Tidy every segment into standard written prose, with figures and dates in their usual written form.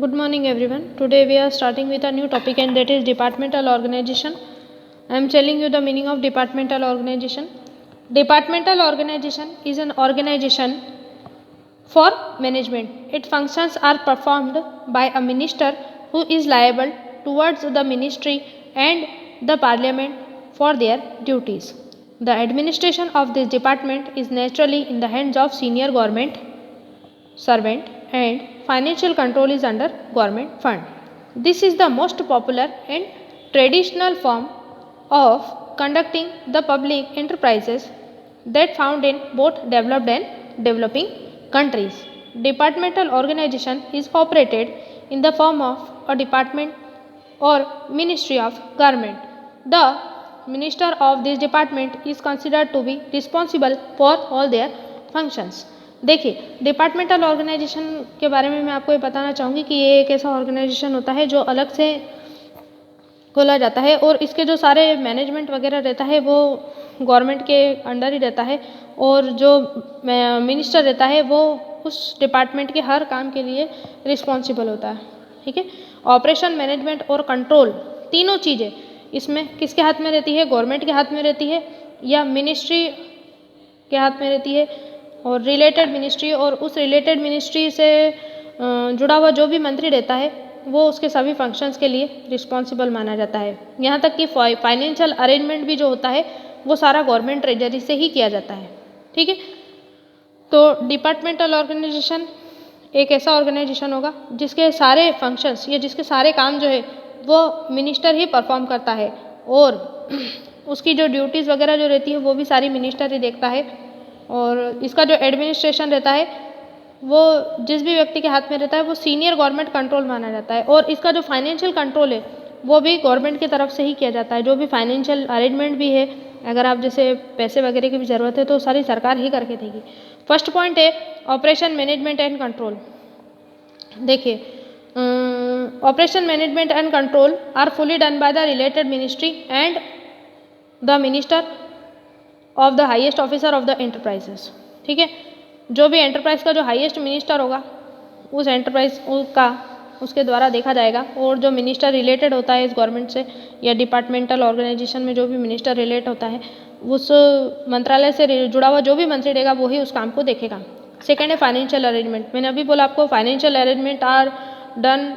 Good morning everyone. Today we are starting with a new topic and that is departmental organization. I am telling you the meaning of departmental organization. Departmental organization is an organization for management. Its functions are performed by a minister who is liable towards the ministry and the parliament for their duties. The administration of this department is naturally in the hands of senior government servant and financial control is under government fund. This is the most popular and traditional form of conducting the public enterprises that found in both developed and developing countries. Departmental organization is operated in the form of a department or ministry of government. The minister of this department is considered to be responsible for all their functions. देखिए departmental organisation के बारे में मैं आपको ये बताना चाहूँगी कि ये एक ऐसा ऑर्गेनाइजेशन होता है जो अलग से खोला जाता है और इसके जो सारे मैनेजमेंट वगैरह रहता है वो गवर्नमेंट के अंडर ही रहता है और जो मिनिस्टर रहता है वो उस डिपार्टमेंट के हर काम के लिए रिस्पॉन्सिबल होता है। ठीक है, ऑपरेशन मैनेजमेंट और कंट्रोल तीनों चीज़ें इसमें किसके हाथ में रहती है? गवर्नमेंट के हाथ में रहती है या मिनिस्ट्री के हाथ में रहती है और रिलेटेड मिनिस्ट्री और उस रिलेटेड मिनिस्ट्री से जुड़ा हुआ जो भी मंत्री रहता है वो उसके सभी फंक्शंस के लिए रिस्पॉन्सिबल माना जाता है। यहाँ तक कि फाइनेंशियल अरेंजमेंट भी जो होता है वो सारा गवर्नमेंट ट्रेजरी से ही किया जाता है। ठीक है, तो डिपार्टमेंटल ऑर्गेनाइजेशन एक ऐसा ऑर्गेनाइजेशन होगा जिसके सारे फंक्शंस या जिसके सारे काम जो है वो मिनिस्टर ही परफॉर्म करता है और उसकी जो ड्यूटीज़ वगैरह जो रहती है वो भी सारी मिनिस्टर ही देखता है और इसका जो एडमिनिस्ट्रेशन रहता है वो जिस भी व्यक्ति के हाथ में रहता है वो सीनियर गवर्नमेंट कंट्रोल माना जाता है और इसका जो फाइनेंशियल कंट्रोल है वो भी गवर्नमेंट की तरफ से ही किया जाता है। जो भी फाइनेंशियल अरेंजमेंट भी है, अगर आप जैसे पैसे वगैरह की भी ज़रूरत है तो सारी सरकार ही करके देगी। फर्स्ट पॉइंट है ऑपरेशन मैनेजमेंट एंड कंट्रोल। देखिए operation management and control are fully done by the related ministry and the minister of the highest officer of the enterprises. ठीक है, जो भी एंटरप्राइज का जो हाईएस्ट मिनिस्टर होगा उस एंटरप्राइज का उसके द्वारा देखा जाएगा और जो मिनिस्टर रिलेटेड होता है इस गवर्नमेंट से या डिपार्टमेंटल ऑर्गेनाइजेशन में जो भी मिनिस्टर रिलेट होता है उस मंत्रालय से जुड़ा हुआ जो भी मंत्री रहेगा वो ही उस काम को देखेगा। सेकेंड है फाइनेंशियल अरेंजमेंट। मैंने अभी बोला आपको financial arrangement are done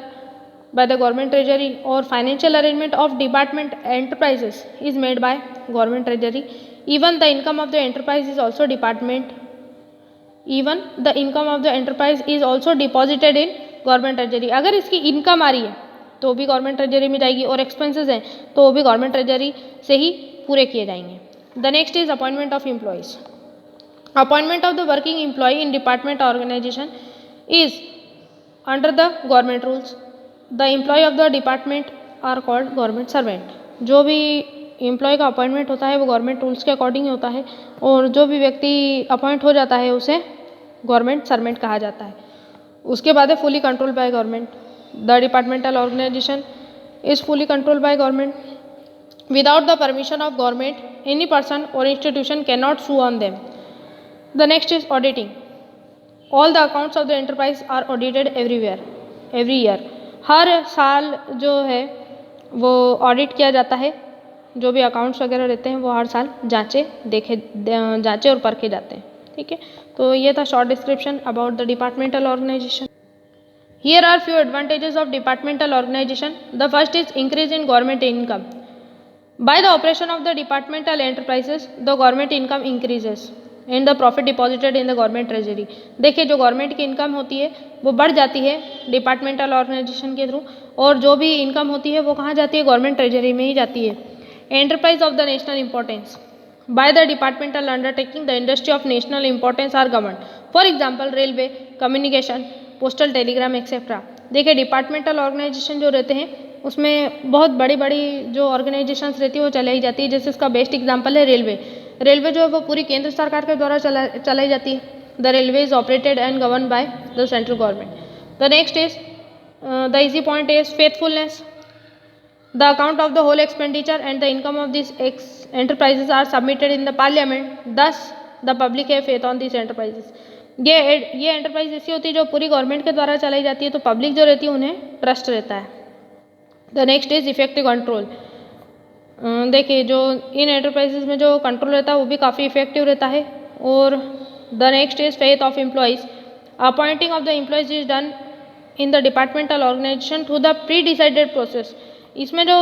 by the government treasury or financial arrangement of department enterprises is made by government treasury. Even the income of the enterprise is also deposited in government treasury. अगर इसकी income आ रही है तो भी government treasury में जाएगी और expenses हैं तो वो भी गवर्नमेंट ट्रेजरी से ही पूरे किए जाएंगे। The next is appointment of employees. Appointment of the working employee in department organisation is under the government rules. The employee of the department are called government servant. जो भी एम्प्लॉय का appointment होता है वो गवर्नमेंट रूल्स के according होता है और जो भी व्यक्ति अपॉइंट हो जाता है उसे गवर्नमेंट सर्वेंट कहा जाता है। उसके बाद है fully control by government. The departmental organisation is fully control by government. Without the permission of government any person और institution can not sue on them. The next is auditing. All the accounts of the enterprise are audited every year. हर साल जो है वो audit किया जाता है। जो भी अकाउंट्स वगैरह रहते हैं वो हर साल जांचे और परखे जाते हैं। ठीक है, तो ये था short description about the departmental organisation. Here are few advantages of departmental organisation. The first is increase in government income. By the operation of the departmental enterprises the government income increases and the profit deposited in the government treasury. देखिए जो government की income होती है वो बढ़ जाती है departmental organisation के थ्रू और जो भी इनकम होती है वो कहाँ जाती है? गवर्नमेंट ट्रेजरी में ही जाती है। Enterprise of the national importance. By the departmental undertaking the industry of national importance are govern. For example railway, communication, postal telegram etcetera. देखिए डिपार्टमेंटल ऑर्गेनाइजेशन जो रहते हैं उसमें बहुत बड़ी बड़ी जो ऑर्गेनाइजेशंस रहती है वो चलाई जाती है। जैसे इसका बेस्ट एग्जाम्पल है रेलवे। रेलवे जो है वो पूरी केंद्र सरकार के द्वारा चलाई जाती है। The railway is operated and govern by the central government. The next is the easy point is faithfulness. The account of the whole expenditure and the income of this enterprises are submitted in the parliament, thus the public have faith on these enterprises. ये enterprise ऐसी होती है जो पूरी government के द्वारा चलाई जाती है, तो पब्लिक जो रहती है उन्हें ट्रस्ट रहता है। The next is effective control. देखिए जो इन एंटरप्राइजेज में जो कंट्रोल रहता है वो भी काफ़ी इफेक्टिव रहता है। और the next is faith of employees. Appointing of the employees is done in the departmental organisation through the pre decided process. इसमें जो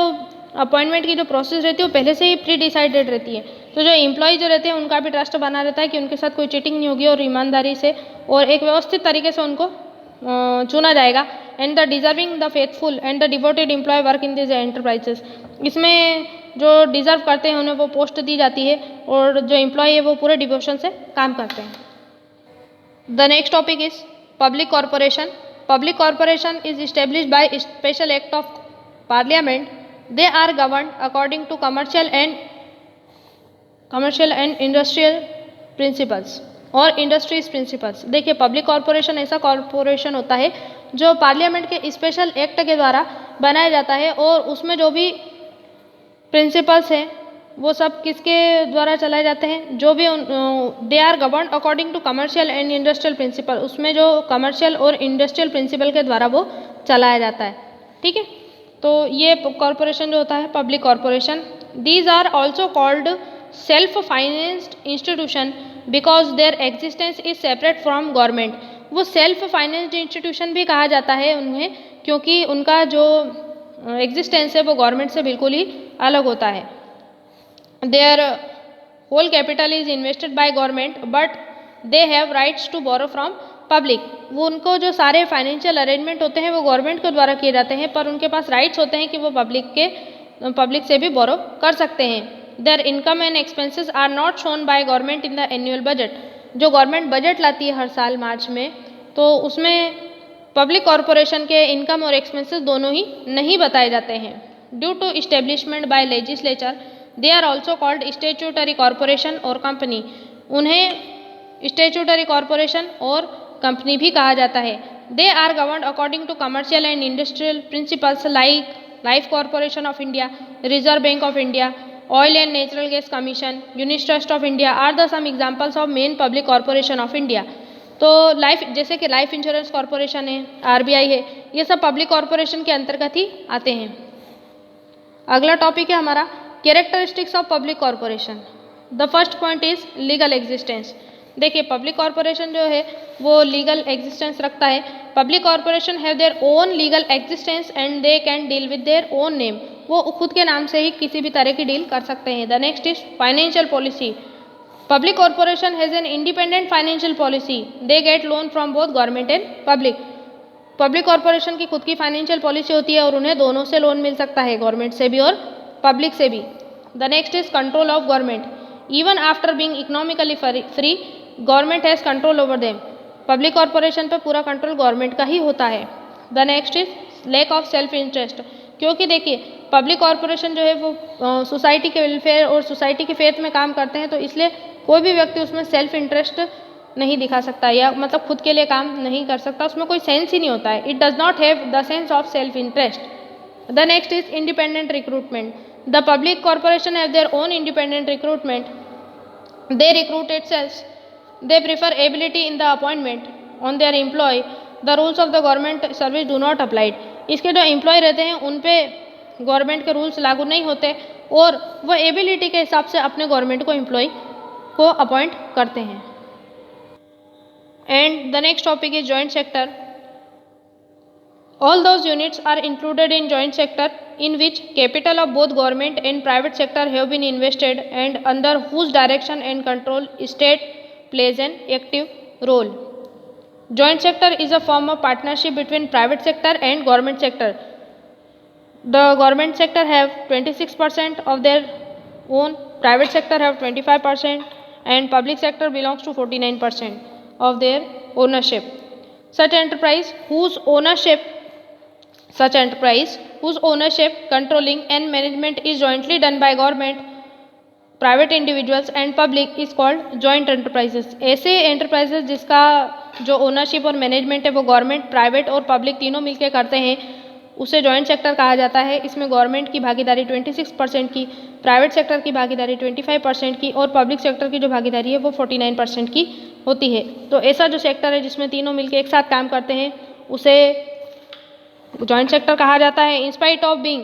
अपॉइंटमेंट की जो प्रोसेस रहती है वो पहले से ही प्री डिसाइडेड रहती है, तो जो एम्प्लॉय जो रहते हैं उनका भी ट्रस्ट बना रहता है कि उनके साथ कोई चीटिंग नहीं होगी और ईमानदारी से और एक व्यवस्थित तरीके से उनको चुना जाएगा। And the deserving the faithful and the devoted employ work in this enterprises. इसमें जो डिजर्व करते हैं उन्हें वो पोस्ट दी जाती है और जो एम्प्लॉय है वो पूरे डिवोशन से काम करते हैं। The next topic is public corporation. Public corporation is established by special act of parliament. They are governed according to commercial and industrial principles और इंडस्ट्रीज प्रिंसिपल्स। देखिए पब्लिक कॉरपोरेशन ऐसा कॉरपोरेशन होता है जो पार्लियामेंट के स्पेशल एक्ट के द्वारा बनाया जाता है और उसमें जो भी प्रिंसिपल्स हैं वो सब किसके द्वारा चलाए जाते हैं, जो भी they are governed according to commercial and industrial principle. उसमें जो कमर्शियल और इंडस्ट्रियल प्रिंसिपल के द्वारा वो चलाया जाता है। ठीक है, तो ये कॉरपोरेशन जो होता है public corporation. These are also called self financed institution because their existence is separate from government. वो सेल्फ फाइनेंस्ड इंस्टीट्यूशन भी कहा जाता है उन्हें, क्योंकि उनका जो एग्जिस्टेंस है वो गवर्नमेंट से बिल्कुल ही अलग होता है। Their whole capital is invested by government but they have rights to borrow from public. वो उनको जो सारे फाइनेंशियल अरेंजमेंट होते हैं वो गवर्नमेंट के द्वारा किए जाते हैं, पर उनके पास राइट्स होते हैं कि वो पब्लिक से भी बोरो कर सकते हैं। Their income and expenses are not shown by government in the annual budget. जो गवर्नमेंट बजट लाती है हर साल मार्च में, तो उसमें पब्लिक कॉरपोरेशन के इनकम और एक्सपेंसेस दोनों ही नहीं बताए जाते हैं। Due to establishment by legislature they are also called statutory corporation और कंपनी। उन्हें स्टेचुटरी कॉरपोरेशन और कंपनी भी कहा जाता है। They are governed according to commercial and industrial principles like life corporation of India, reserve bank of India, oil and natural gas commission, unit trust of India are the some examples of main public corporation of India. तो life जैसे कि life insurance corporation है, RBI है, ये सब public corporation के अंतर्गत ही आते हैं। अगला टॉपिक है हमारा characteristics of public corporation. The first point is legal existence. देखिए पब्लिक कॉरपोरेशन जो है वो लीगल एग्जिस्टेंस रखता है। Public corporation have their own legal existence and they can deal with their own name. वो खुद के नाम से ही किसी भी तरह की डील कर सकते हैं। The next is financial policy. Public corporation has an independent financial policy. They get loan from both government and public. Public corporation की खुद की फाइनेंशियल पॉलिसी होती है और उन्हें दोनों से लोन मिल सकता है, गवर्नमेंट से भी और पब्लिक से भी। The next is control of government. Even after being economically free government has control over them. Public corporation पर पूरा कंट्रोल गवर्नमेंट का ही होता है। The next is lack of self interest. क्योंकि देखिए पब्लिक कॉरपोरेशन जो है वो सोसाइटी के वेलफेयर और सोसाइटी के फेथ में काम करते हैं, तो इसलिए कोई भी व्यक्ति उसमें सेल्फ इंटरेस्ट नहीं दिखा सकता या मतलब खुद के लिए काम नहीं कर सकता, उसमें कोई सेंस ही नहीं होता है। It does not have the sense of self interest. The next is independent recruitment. The public corporation have their own independent recruitment. They recruit itself. They prefer ability in the appointment on their employee. The rules of the government service do not apply. इसके जो employ रहते हैं उन पे government के rules लागू नहीं होते और वो एबिलिटी के हिसाब से अपने गवर्नमेंट को एम्प्लॉय को अपॉइंट करते हैं। And the next topic is joint sector. All those units are included in joint sector in which capital of both government and private sector have been invested and under whose direction and control state plays an active role. Joint sector is a form of partnership between private sector and government sector. The government sector have 26% of their own, private sector have 25%, and public sector belongs to 49% of their ownership. Such enterprise whose ownership, controlling and management is jointly done by government, private individuals and public is called joint enterprises. ऐसे enterprises जिसका जो ownership और management है वो government, private और public तीनों मिलकर करते हैं, उसे जॉइंट सेक्टर कहा जाता है। इसमें गवर्नमेंट की भागीदारी 26% की, प्राइवेट सेक्टर की भागीदारी 25% की और पब्लिक सेक्टर की जो भागीदारी है वो 49% की होती है। तो ऐसा जो सेक्टर है जिसमें तीनों मिलकर एक साथ काम करते हैं उसे जॉइंट सेक्टर कहा जाता है। In spite of being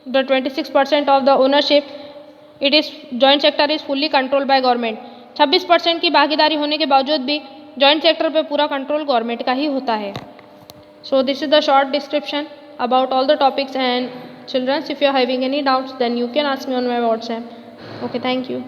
the 26% of the ownership it is joint sector is fully controlled by government. 26% की भागीदारी होने के बावजूद भी जॉइंट सेक्टर पे पूरा कंट्रोल गवर्नमेंट का ही होता है। So this is the short description about all the topics, and children, if you are having any doubts then you can ask me on my WhatsApp. Okay, thank you.